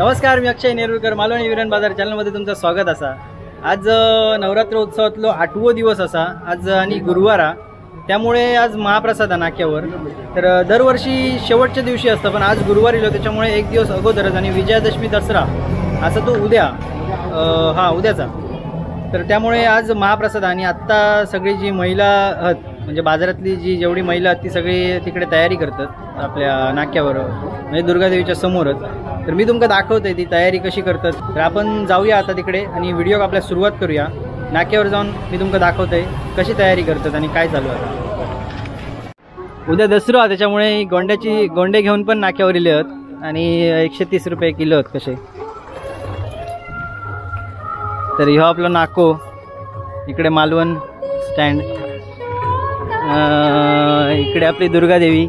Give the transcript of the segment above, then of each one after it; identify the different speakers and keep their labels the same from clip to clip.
Speaker 1: नमस्कार, मी अक्षय नेरुळकर, मालवणी विरण बाजार चॅनलमध्ये तुमचं स्वागत असा। आज नवरात्र उत्सवातलो 8वो दिवस असा आज आणि गुरुवारा, त्यामुळे आज महाप्रसाद नाक्यावर। तर दरवर्षी शेवटच्या दिवशी असतं, पण आज गुरुवार इलो त्याच्यामुळे एक दिवस अगोदरच आणि विजयादशमी दसरा असा तो उद्या उद्याचा। तर त्यामुळे आज महाप्रसाद आणि आत्ता सगळी जी महिला आहेत म्हणजे बाजारातली जेवढी महिला आहेत ती सगळी तिकडे तयारी करतात आपल्या नाक्यावर, म्हणजे दुर्गादेवीच्या समोरच। तर मी तुमका दाखवतोय ती तयारी कशी करतात। तर आपण जाऊया आता तिकडे आणि व्हिडिओ आपल्या सुरुवात करूया। नाक्यावर जाऊन मी तुमका दाखवतोय कशी तयारी करतात आणि काय चालू आहे। उद्या दसरा त्याच्यामुळे गोंडे घेऊन पण नाक्यावर इले आहेत आणि 130 रुपये किलो आहेत कसे। तर ह्यो आपला नाको, इकडे मालवण स्टँड, इकडे आपली दुर्गादेवी,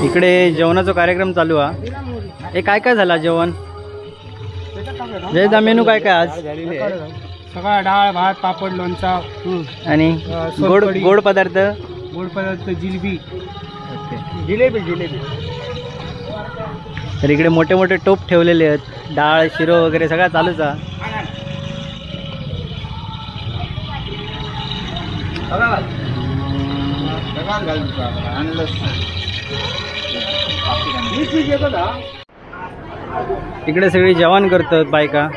Speaker 1: इकडे जेवणाचा कार्यक्रम चालू आहे। हे काय काय झाला जेवण? जयदा मेनू काय काय आज?
Speaker 2: सगळा डाळ भात पापड लोणचा
Speaker 1: आणि गोड पदार्थ
Speaker 2: जिलेबी।
Speaker 1: तर इकडे मोठे मोठे टोप ठेवलेले आहेत, डाळ शिरो वगैरे सगळं चालूच आहे। इकडे सगळी जेवण करतात बायका।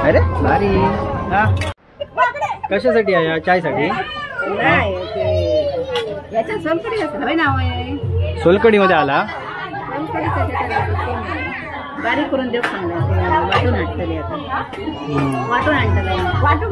Speaker 1: अरे भारी। कशासाठी आहे? चायसाठी? सोलकडी मध्ये आला।
Speaker 3: बारीक करून देऊ सांगा, वाटून आणतले वाटून आणतले वाटून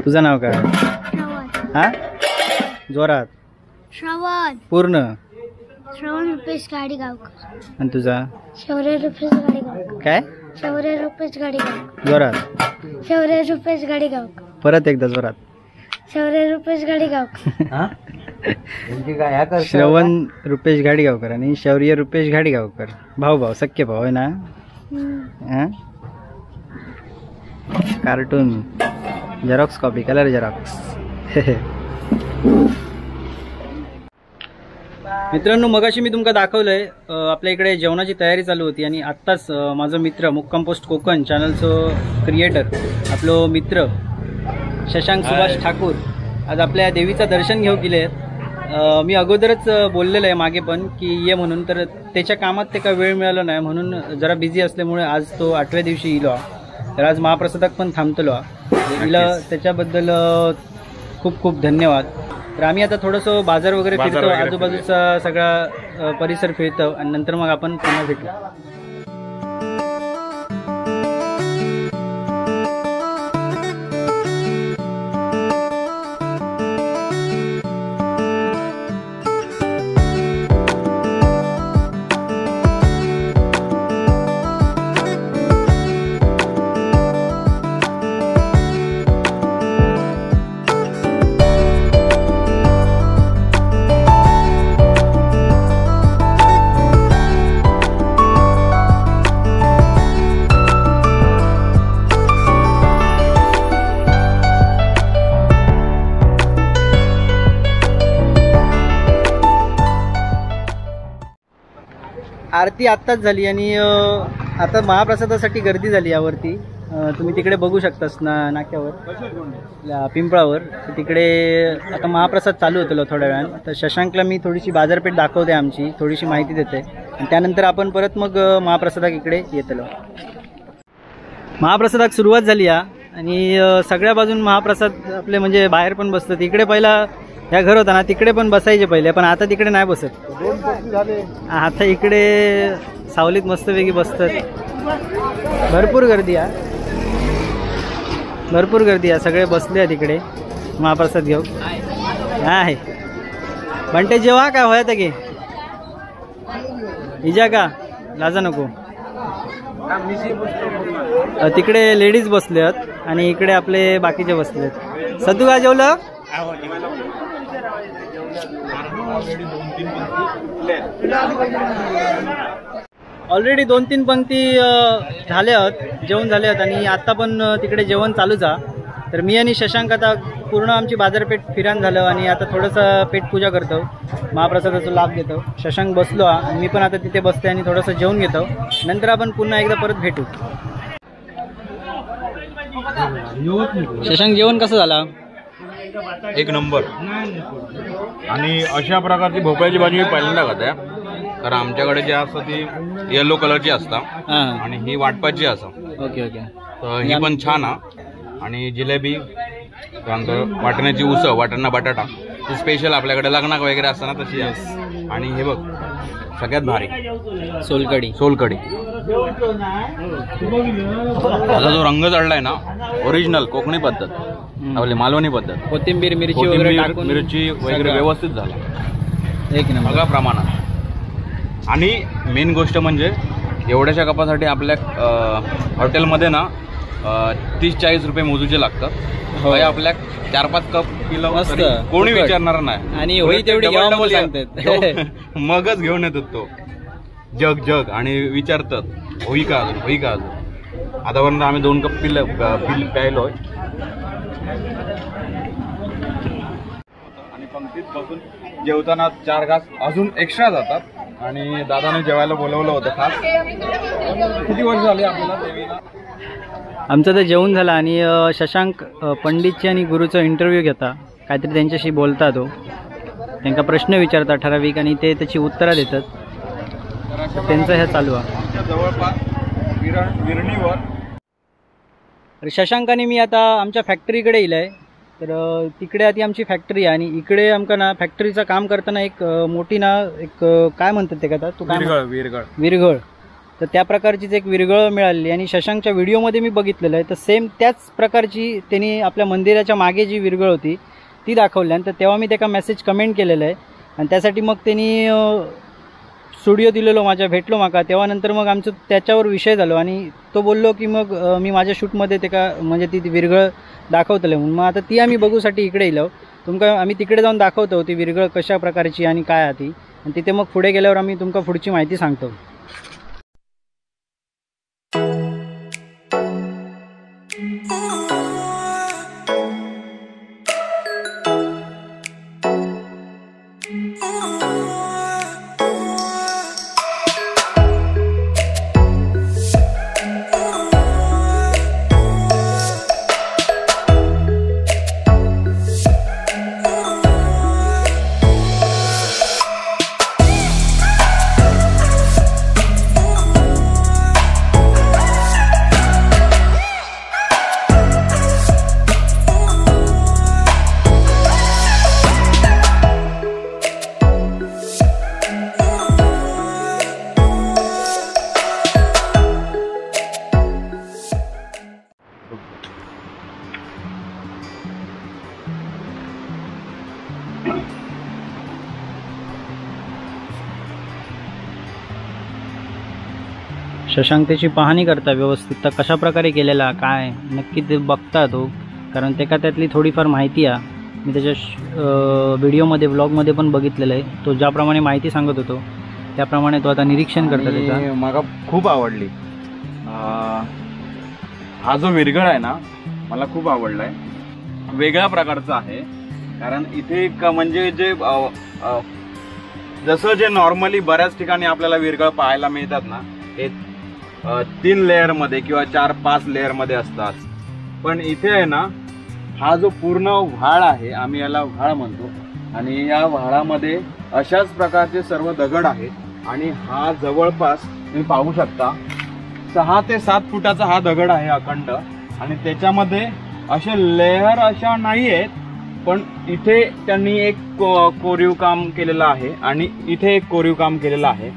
Speaker 1: तुझं नाव काय? हा, जोरात
Speaker 4: श्रवण
Speaker 1: पूर्ण
Speaker 4: श्रवण रुपेश गाडीगावकर।
Speaker 1: आणि तुझा?
Speaker 4: शौर्य रुपेश गाडीगावकर।
Speaker 1: काय?
Speaker 4: शौर्य रुपेश गाडीगाव.
Speaker 1: जोरात.
Speaker 4: शौर्य रुपेश गाडीगाव.
Speaker 1: परत एकदा जोरात.
Speaker 4: शौर्य रुपेश गाडीगाव.
Speaker 1: श्रवण रुपेश घाडीगावकर आणि शौर्य रुपेश घाडीगावकर. भाऊ सख्खे भाऊ आहे ना. Cartoon Xerox copy colour Xerox. मित्रांनो, मगाशी मी तुमका दाखवलंय आपल्या इकडे जेवणाची तयारी चालू होती आणि आत्ताच माझा मित्र मुक्काम पोस्ट कोकण चॅनलचं क्रिएटर आपलं मित्र शशांक सुभाष ठाकूर आज आपल्या देवीचं दर्शन घेऊ गेले. मी अगोदरच बोललेलं आहे मागे पण की ये म्हणून, तर त्याच्या कामात ते काय वेळ मिळाला नाही म्हणून जरा बिझी असल्यामुळे आज तो 8व्या दिवशी येलो. तर आज महाप्रसादाक पण थांबतलो तिला, त्याच्याबद्दल खूप खूप धन्यवाद. तर आम्ही आता थोडंसं बाजार वगैरे फिरतो, आजूबाजूचा सगळा परिसर फिरतो आणि नंतर मग आपण पुन्हा भेटू. आरती आत्ताच झाली आणि आता महाप्रसादासाठी गर्दी झाली यावरती. तुम्ही तिकडे बघू शकतास ना नाक्यावर पिंपळावर. तिकडे आता महाप्रसाद चालू होतो थोड्या वेळानं. तर शशांकला मी थोडीशी बाजारपेठ दाखवते, आमची थोडीशी माहिती देते आणि त्यानंतर आपण परत मग महाप्रसादाक इकडे येतलो. महाप्रसादाक सुरुवात झाली आणि सगळ्या बाजून महाप्रसाद आपले म्हणजे बाहेर पण बसतात. इकडे पहिला ह्या घर होता ना तिकडे पण बसायचे पहिले, पण आता तिकडे नाही बसत. आता इकडे सावलीत मस्तपैकी बसतात. भरपूर गर्दी भरपूर गर्दी सगळे बसले आहेत इकडे महाप्रसाद घेऊ. आहे बंटे जेव्हा काय होया की इजा का लाजा नको. तिकडे लेडीज बसले आहेत आणि इकडे आपले बाकीचे बसले आहेत. सदू का जेवलं? ऑलरेडी 2-3 पंक्ती झाल्या आहेत, जेवण झाले आहेत आणि आता पण तिकडे जेवण चालूच आहे. तर मी आणि शशांक आता पूर्ण आमची बाजारपेठ फिरान झालं आणि आता थोडंसं पेटपूजा करतो, महाप्रसादाचा लाभ घेतो. शशांक बसलो मी पण आता तिथे बसते आणि थोडंसं जेवण घेतो. नंतर आपण पुन्हा एकदा परत भेटू. शशांक जेवण कसं झालं?
Speaker 5: एक नंबर. आणि अशा प्रकारची भोपळ्याची भाजी मी पहिल्यांदा खाते. कारण आमच्याकडे जी असतं ती येलो कलरची असतात आणि ही वाटपाची असं.
Speaker 1: Okay okay.
Speaker 5: तर ही पण छान आहे. आणि जिलेबी, त्यानंतर वाटण्याची उसळ, वाटाणा बटाटा ही स्पेशल आपल्याकडे लग्नाक वगैरे असतं ना तशी आहे. आणि हे बघ सगळ्यात भारी
Speaker 1: सोलकढी.
Speaker 5: सोलकढी त्याचा जो रंग चढलाय ना ओरिजिनल कोकणी पद्धत, आपली मालवणी पद्धत.
Speaker 1: कोथिंबीर मिरची वगैरे टाकून
Speaker 5: मिरची वगैरे व्यवस्थित झाला
Speaker 1: एक नंबर
Speaker 5: सगळ्या प्रमाणात. आणि मेन गोष्ट म्हणजे एवढ्याशा कपासाठी आपल्या हॉटेलमध्ये ना 30-40 रुपये मोजूचे लागतात. आपल्या 4-5 कप पिलं
Speaker 1: मस्त,
Speaker 5: कोणी विचारणार नाही.
Speaker 1: आणि होई तेवढी सांगतात
Speaker 5: मगच घेऊन येतात तो जग जग आणि विचारतात होई का अजून, होई का अजून. आतापर्यंत आम्ही 2 कप प्यायलोय. आणि पंक्तीत बसून जेवताना 4 घास अजून एक्स्ट्रा जातात. आणि दादाने जेवायला बोलवलं होतं खास. किती वर्ष झाली आपल्याला देवीला?
Speaker 1: आमचं तर जेवण झालं आणि शशांक पंडितची आणि गुरुचा इंटरव्ह्यू घेता, काहीतरी त्यांच्याशी बोलता, तो त्यांना प्रश्न विचारता ठराविक आणि ते त्याची उत्तरं देतात. त्यांचं हे चालू आहे
Speaker 5: जवळपास विरणीवर.
Speaker 1: शशांक आणि मी आता आमच्या फॅक्टरीकडे येईल. तर तिकडे आधी आमची फॅक्टरी आहे आणि इकडे आमका ना फॅक्टरीचं काम करताना एक मोठी ना एक काय म्हणतात ते का तू विरघळ. तर त्या प्रकारचीच एक विरघळ मिळाली आणि शशांकच्या व्हिडिओमध्ये मी बघितलेलं आहे. तर सेम त्याच प्रकारची त्यांनी आपल्या मंदिराच्या मागे जी विरघळ होती ती दाखवली. आणि तर तेव्हा मी त्याला मेसेज कमेंट केलेलं आहे आणि त्यासाठी मग त्यांनी स्टुडिओ दिलेलो माझ्या भेटलो माका, तेव्हा नंतर मग आमचं त्याच्यावर विषय झालो आणि तो बोललो की मग मी माझ्या शूटमध्ये ते का म्हणजे ती विरगळ दाखवतले म्हणून. मग आता ती आम्ही बघूसाठी इकडे येलो. तुमका आम्ही तिकडे जाऊन दाखवतो ती विरगळ कशा प्रकारची आणि काय आहे ती, आणि तिथे मग पुढे गेल्यावर आम्ही तुमका पुढची माहिती सांगतो. शशांक त्याची पाहणी करता व्यवस्थित तर कशा प्रकारे केलेला काय नक्की ते बघता तो, कारण त्याका त्यातली थोडीफार माहिती आहे. मी त्याच्या व्हिडिओमध्ये ब्लॉगमध्ये पण बघितलेलं आहे. तो ज्याप्रमाणे माहिती सांगत होतो त्याप्रमाणे तो आता निरीक्षण करता. त्याचा
Speaker 5: मला खूप आवडली. हा जो विरगळ आहे ना मला खूप आवडला आहे. वेगळ्या प्रकारचा आहे, कारण इथे एक म्हणजे जे जसं जे नॉर्मली बऱ्याच ठिकाणी आपल्याला विरगळ पाहायला मिळतात ना, हे 3 लेअरमध्ये किंवा 4-5 लेअरमध्ये असतात. पण इथे आहे ना हा जो पूर्ण व्हाळ आहे, आम्ही याला व्हाळ म्हणतो, आणि या व्हाळामध्ये अशाच प्रकारचे सर्व दगड आहेत. आणि हा जवळपास तुम्ही पाहू शकता 6 ते 7 फुटाचा हा दगड आहे अखंड, आणि त्याच्यामध्ये असे लेअर अशा नाही आहेत. पण इथे त्यांनी एक कोरीव काम केलेलं आहे आणि इथे एक कोरीव काम केलेलं आहे.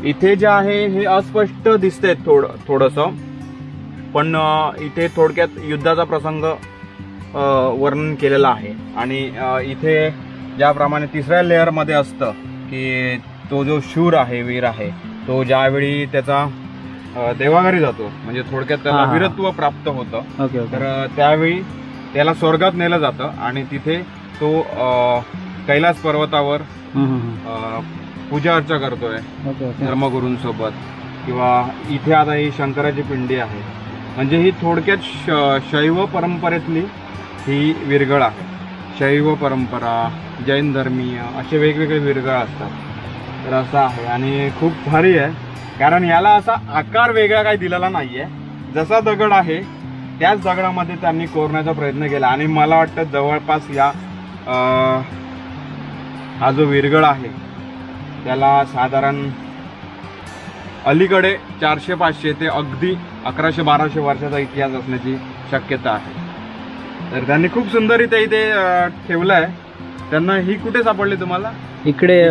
Speaker 5: इथे जे आहे हे अस्पष्ट दिसतंय थोडंसं, पण इथे थोडक्यात युद्धाचा प्रसंग वर्णन केलेला आहे. आणि इथे ज्याप्रमाणे 3ऱ्या लेअरमध्ये असतं की तो जो शूर आहे, वीर आहे, तो ज्यावेळी त्याचा देवाघरी जातो, म्हणजे थोडक्यात त्याला वीरत्व प्राप्त होतं, तर त्यावेळी त्याला स्वर्गात नेलं जातं आणि तिथे तो कैलास पर्वतावर पूजा अर्चा करतोय धर्मगुरूंसोबत. किंवा इथे आता ही शंकराची पिंडी आहे. म्हणजे ही थोडक्यात शैव परंपरेतली ही विरगळ आहे. शैव परंपरा, जैन धर्मीय असे वेगवेगळे विरगळ असतात. तर असं आहे आणि खूप भारी आहे, कारण याला असा आकार वेगळा काही दिलेला नाहीये. जसा दगड आहे त्याच दगडामध्ये त्यांनी कोरण्याचा प्रयत्न केला. आणि मला वाटतं जवळपास या हा जो विरगळ आहे त्याला साधारण अलीकडे 400-500 ते अगदी 1100-1200 वर्षाचा इतिहास असण्याची शक्यता आहे. तर त्यांनी खूप सुंदररित्या इथे ठेवलं आहे. त्यांना ही कुठे सापडली तुम्हाला?
Speaker 1: इकडे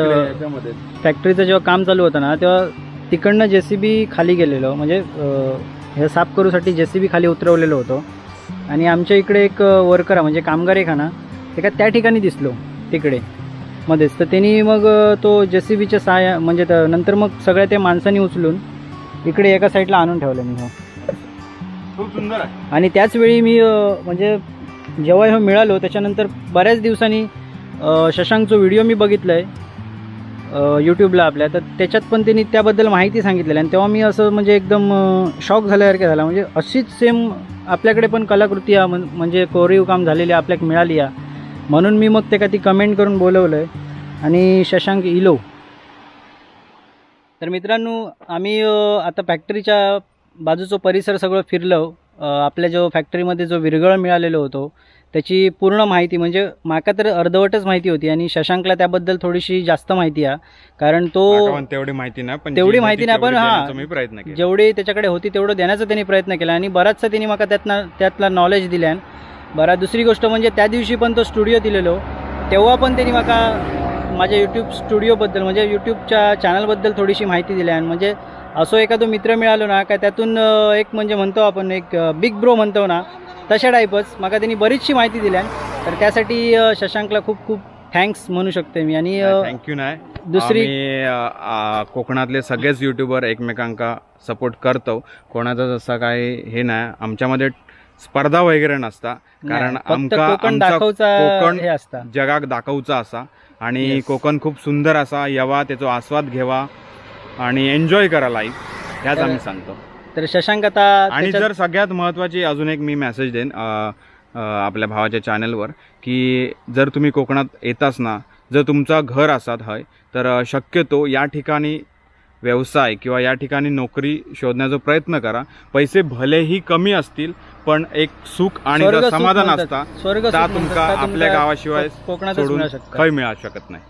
Speaker 1: फॅक्टरीचं जेव्हा काम चालू होतं ना तेव्हा तिकडनं JCB खाली गेलेलो, म्हणजे हे साफ करूसाठी JCB खाली उतरवलेलं होतं. आणि आमच्या इकडे एक वर्कर म्हणजे कामगार एक ना ते का त्या ठिकाणी दिसलो तिकडे मध्येच. तर त्यांनी मग तो JCBच्या सहाय्या म्हणजे नंतर मग सगळ्या त्या माणसांनी उचलून इकडे एका साईडला आणून ठेवलं मी. हो,
Speaker 5: खूप सुंदर आहे.
Speaker 1: आणि त्याच वेळी मी म्हणजे जेव्हा हे मिळालो त्याच्यानंतर बऱ्याच दिवसांनी शशांकचा व्हिडिओ मी बघितलाय यूट्यूबला आपल्या, तर त्याच्यात पण त्यांनी त्याबद्दल माहिती सांगितलेली. आणि तेव्हा मी असं म्हणजे एकदम शॉक झाल्यासारखं झाला. म्हणजे अशीच सेम आपल्याकडे पण कलाकृती म्हणजे कोरीव काम झालेली आपल्याक मिळाली आहे. म्हणून मी मग ते का ती कमेंट करून बोलवलं आहे आणि शशांक इलो. तर मित्रांनो आम्ही आता फॅक्टरीच्या बाजूचं परिसर सगळं फिरलो. आपल्या जो फॅक्टरीमध्ये जो विरगळ मिळालेलो होतो त्याची पूर्ण माहिती म्हणजे माका तर अर्धवटच माहिती होती आणि शशांकला त्याबद्दल थोडीशी जास्त माहिती आहे, कारण तो
Speaker 5: तेवढी माहिती नाही पण
Speaker 1: मी
Speaker 5: प्रयत्न केला,
Speaker 1: जेवढी त्याच्याकडे होती तेवढं देण्याचा त्यांनी प्रयत्न केला आणि बराचसा त्यांनी माका त्यातला नॉलेज दिल्यान. बरा दुसरी गोष्ट म्हणजे त्या दिवशी पण तो स्टुडिओ दिलेलो तेव्हा पण त्यांनी माका माझ्या यूट्यूब स्टुडिओबद्दल म्हणजे यूट्यूबच्या चॅनलबद्दल थोडीशी माहिती दिल्यान. म्हणजे असो एखादो मित्र मिळालो ना काय त्यातून एक म्हणजे म्हणतो आपण एक बिग ब्रो म्हणतो ना तशा टाईपच माका त्यांनी बरीचशी माहिती दिल्यान. तर त्यासाठी शशांकला खूप खूप थँक्स म्हणू शकते मी. आणि
Speaker 5: थँक्यू नाही.
Speaker 1: दुसरी
Speaker 5: कोकणातले सगळेच युट्यूबर एकमेकांका सपोर्ट करतो. कोणाचं जसं काय हे नाही. आमच्यामध्ये स्पर्धा वगैरे नसता, कारण
Speaker 1: फक्त कोकण दाखवचा हे असता,
Speaker 5: जगाक दाखवचा असा. आणि कोकण खूप सुंदर असा. यवा त्याचा आस्वाद घेवा आणि एन्जॉय करा लाईफ, ह्याच आम्ही सांगतो.
Speaker 1: तर शशांक आता
Speaker 5: आणि जर सगळ्यात महत्त्वाची अजून एक मी मेसेज देईन आपल्या भावाच्या चॅनलवर, की जर तुम्ही कोकणात येताच ना, जर तुमचा घर असात हय तर शक्यतो या ठिकाणी व्यवसाय किंवा या ठिकाणी नोकरी शोधण्याचा प्रयत्न करा. पैसे भलेही कमी असतील पण एक सुख आणि समाधान असता त्या तुमका आपल्या गावाशिवाय सोडून खय मिळू शकत नाही.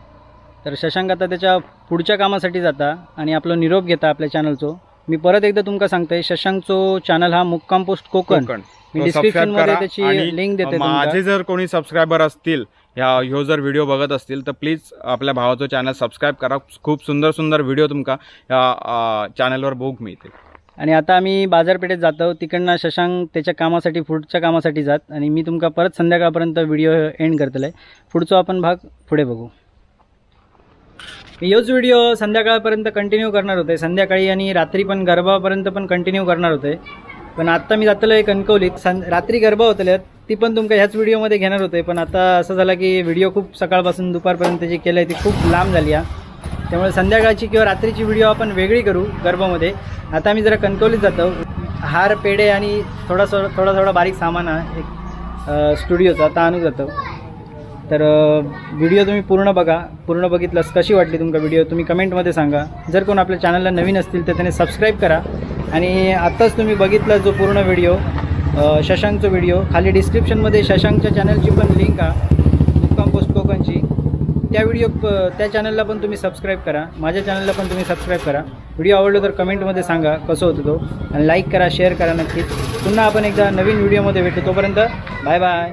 Speaker 1: तर शशांक आता त्याच्या पुढच्या कामासाठी जाता आणि आपला निरोप घेता आपल्या चॅनलचो. मी परत एकदा तुमका सांगतोय, शशांकचो चॅनल हा मुक्काम पोस्ट कोकण. मी डिस्क्रिप्शन मध्ये त्याची लिंक देते.
Speaker 5: माझे जर कोणी सबस्क्रायबर असतील, ह्यो जर व्हिडिओ बघत असतील तर प्लीज आपल्या भावाचं चॅनल सबस्क्राईब करा. खूप सुंदर सुंदर व्हिडिओ तुमका या चॅनलवर बघूक मिळतील.
Speaker 1: आणि आता आम्ही बाजारपेठेत जातो. तिकडनं शशांक त्याच्या कामासाठी पुढच्या कामासाठी जात आणि मी तुमका परत संध्याकाळपर्यंत व्हिडिओ एंड करतले. पुढचा आपण भाग पुढे बघू. मी योच व्हिडिओ संध्याकाळपर्यंत कंटिन्यू करणार होते, संध्याकाळी आणि रात्री पण गरबापर्यंत पण कंटिन्यू करणार होते. पण आता मी जातलो कणकवलीत. रात्री गरबा होतले ती पण तुमका ह्याच व्हिडिओमध्ये घेणार होते. पण आता असं झालं की व्हिडिओ खूप सकाळपासून दुपारपर्यंत जी केलं आहे ती खूप लांब झाली आहे. त्यामुळे संध्याकाळची किंवा रात्रीची व्हिडिओ आपण वेगळी करू गरबामध्ये. आता मी जरा कणकवलीत जातो. हार पेढे आणि थोडा बारीक सामान आहे एक स्टुडिओचा, आता आणू जातो. तर व्हिडिओ तुम्ही पूर्ण बघा. पूर्ण बघितलंस कशी वाटली तुमका व्हिडिओ तुम्ही कमेंटमध्ये सांगा. जर कोण आपल्या चॅनलला नवीन असतील तर त्याने सबस्क्राईब करा. आणि आत्ताच तुम्ही बघितला जो पूर्ण व्हिडिओ शशांकचा व्हिडिओ, खाली डिस्क्रिप्शनमध्ये शशांकच्या चॅनलची पण लिंक आहे, मुक्काम पोस्ट कोकणची. त्या चॅनलला पण तुम्ही सबस्क्राईब करा. माझ्या चॅनलला पण तुम्ही सबस्क्राईब करा. व्हिडिओ आवडलो तर कमेंटमध्ये सांगा कसं होतं तो. आणि लाईक करा, शेअर करा नक्कीच. पुन्हा आपण एकदा नवीन व्हिडिओमध्ये भेटू. तोपर्यंत बाय बाय.